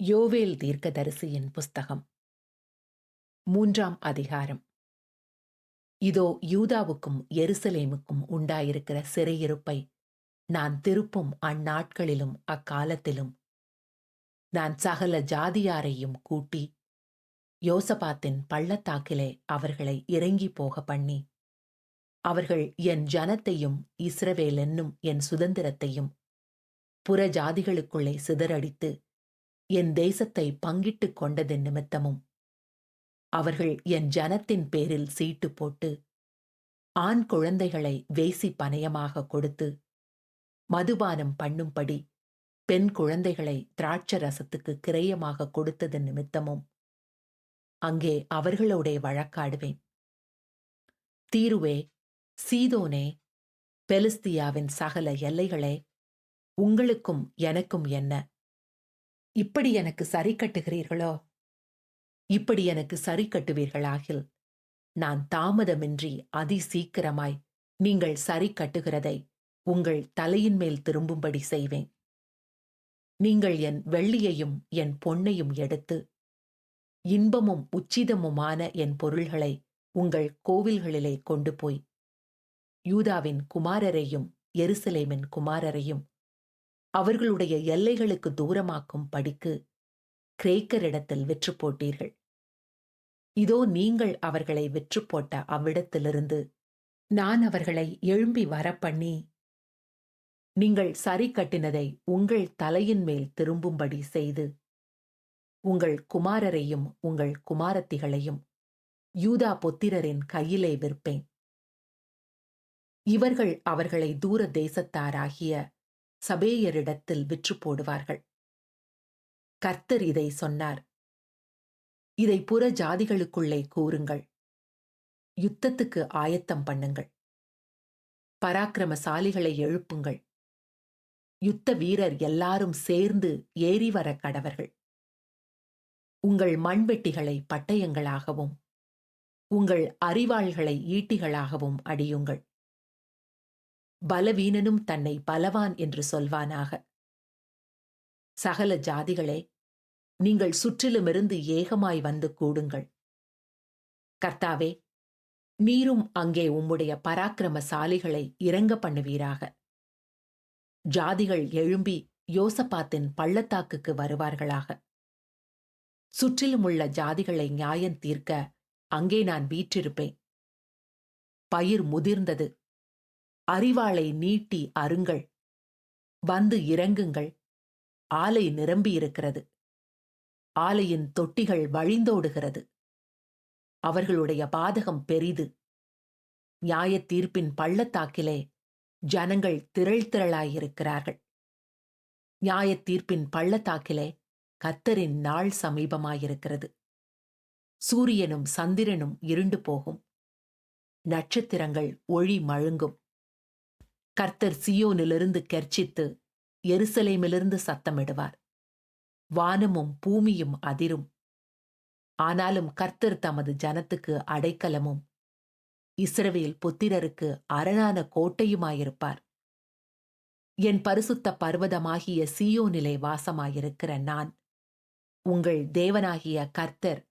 யோவேல் தீர்க்கதரிசியின் புஸ்தகம் 3ஆம் அதிகாரம். இதோ யூதாவுக்கும் எருசலேமுக்கும் உண்டாயிருக்கிற சிறையிருப்பை நான் திருப்பும் அந்நாட்களிலும் அக்காலத்திலும் நான் சகல ஜாதியாரையும் கூட்டி யோசபாத்தின் பள்ளத்தாக்கிலே அவர்களை இறங்கி போக பண்ணி அவர்கள் என் ஜனத்தையும் இஸ்ரவேல் என்னும் என் சுதந்திரத்தையும் புற ஜாதிகளுக்குள்ளே சிதறடித்து என் தேசத்தை பங்கிட்டுக் கொண்டதன் நிமித்தமும் அவர்கள் என் ஜனத்தின் பேரில் சீட்டு போட்டு ஆண் குழந்தைகளை வேசி பணயமாக கொடுத்து மதுபானம் பண்ணும்படி பெண் குழந்தைகளை திராட்சரசத்துக்கு கிரயமாக கொடுத்ததன் நிமித்தமும் அங்கே அவர்களோடே வழக்காடுவேன். தீருவே, சீதோனே, பெலிஸ்தியாவின் சகல எல்லைகளே, உங்களுக்கும் எனக்கும் என்ன? இப்படி எனக்கு சரி கட்டுகிறீர்களோ? இப்படி எனக்கு சரி கட்டுவீர்களாகில் நான் தாமதமின்றி அதிசீக்கிரமாய் நீங்கள் சரி கட்டுகிறதை உங்கள் தலையின் மேல் திரும்பும்படி செய்வேன். நீங்கள் என் வெள்ளியையும் என் பொன்னையும் எடுத்து இன்பமும் உச்சிதமுமான என் பொருள்களை உங்கள் கோவில்களிலே கொண்டு போய் யூதாவின் குமாரரையும் எருசலேமின் குமாரரையும் அவர்களுடைய எல்லைகளுக்கு தூரமாக்கும் படிக்கு கிரேக்கரிடத்தில் விற்று போட்டீர்கள். இதோ நீங்கள் அவர்களை விற்று போட்ட அவ்விடத்திலிருந்து நான் அவர்களை எழும்பி வரப்பண்ணி நீங்கள் சரி கட்டினதை உங்கள் தலையின் மேல் திரும்பும்படி செய்து உங்கள் குமாரரையும் உங்கள் குமாரத்திகளையும் யூதா புத்திரரின் கையிலே விற்பேன். இவர்கள் அவர்களை தூர தேசத்தாராகிய சபேயரிடத்தில் விற்று போடுவார்கள். கர்த்தர் இதை சொன்னார். இதை புற ஜாதிகளுக்குள்ளே கூறுங்கள். யுத்தத்துக்கு ஆயத்தம் பண்ணுங்கள். பராக்கிரமசாலிகளை எழுப்புங்கள். யுத்த வீரர் எல்லாரும் சேர்ந்து ஏறி வர கடவர்கள். உங்கள் மண்வெட்டிகளை பட்டயங்களாகவும் உங்கள் அரிவாள்களை ஈட்டிகளாகவும் அடியுங்கள். பலவீனனும் தன்னை பலவான் என்று சொல்வானாக. சகல ஜாதிகளே, நீங்கள் சுற்றிலுமிருந்து ஏகமாய் வந்து கூடுங்கள். கர்த்தாவே, நீரும் அங்கே உம்முடைய பராக்கிரமசாலிகளை இறங்க பண்ணுவீராக. ஜாதிகள் எழும்பி யோசபாத்தின் பள்ளத்தாக்குக்கு வருவார்களாக. சுற்றிலுமுள்ள ஜாதிகளை நியாயம் தீர்க்க அங்கே நான் வீற்றிருப்பேன். பயிர் முதிர்ந்தது. அரிவாளை நீட்டி அருங்கள். வந்து இறங்குங்கள். ஆலை நிரம்பியிருக்கிறது. ஆலையின் தொட்டிகள் வழிந்தோடுகிறது. அவர்களுடைய பாதகம் பெரிது. நியாயத் தீர்ப்பின் பள்ளத்தாக்கிலே ஜனங்கள் திரள் திரளாயிருக்கிறார்கள். நியாயத் தீர்ப்பின் பள்ளத்தாக்கிலே கர்த்தரின் நாள் சமீபமாயிருக்கிறது. சூரியனும் சந்திரனும் இருண்டு போகும். நட்சத்திரங்கள் ஒளி மழுங்கும். கர்த்தர் சீயோனிலிருந்து கெர்ச்சித்து எருசலேமிலிருந்து சத்தமிடுவார். வானமும் பூமியும் அதிரும். ஆனாலும் கர்த்தர் தமது ஜனத்துக்கு அடைக்கலமும் இஸ்ரவேல் புத்திரருக்கு அரணான கோட்டையுமாயிருப்பார். என் பரிசுத்த பர்வதமாகிய சீயோனிலே வாசமாயிருக்கிற நான் உங்கள் தேவனாகிய கர்த்தர்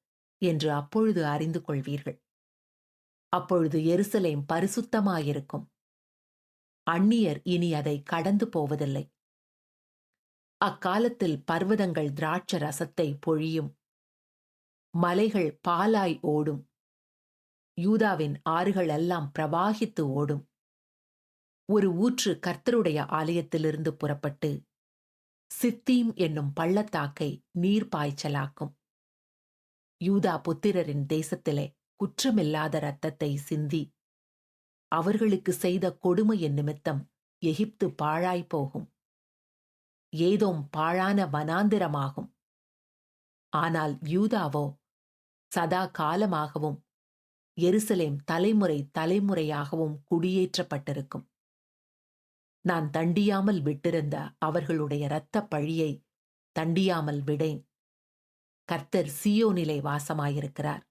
என்று அப்பொழுது அறிந்து கொள்வீர்கள். அப்பொழுது எருசலேம் பரிசுத்தமாயிருக்கும். அந்நியர் இனி அதை கடந்து போவதில்லை. அக்காலத்தில் பர்வதங்கள் திராட்ச ரசத்தை பொழியும். மலைகள் பாலாய் ஓடும். யூதாவின் ஆறுகள் எல்லாம் பிரவாகித்து ஓடும். ஒரு ஊற்று கர்த்தருடைய ஆலயத்திலிருந்து புறப்பட்டு சித்தீம் என்னும் பள்ளத்தாக்கை நீர் பாய்ச்சலாக்கும். யூதா புத்திரரின் தேசத்திலே குற்றமில்லாத இரத்தத்தை சிந்தி அவர்களுக்கு செய்த கொடுமையின் நிமித்தம் எகிப்து பாழாய்ப்போகும். ஏதோம் பாழான வனாந்திரமாகும். ஆனால் யூதாவோ சதா காலமாகவும் எருசலேம் தலைமுறை தலைமுறையாகவும் குடியேற்றப்பட்டிருக்கும். நான் தண்டியாமல் விட்டிருந்த அவர்களுடைய இரத்தப் பழியை தண்டியாமல் விடேன். கர்த்தர் சீயோனிலே வாசமாயிருக்கிறார்.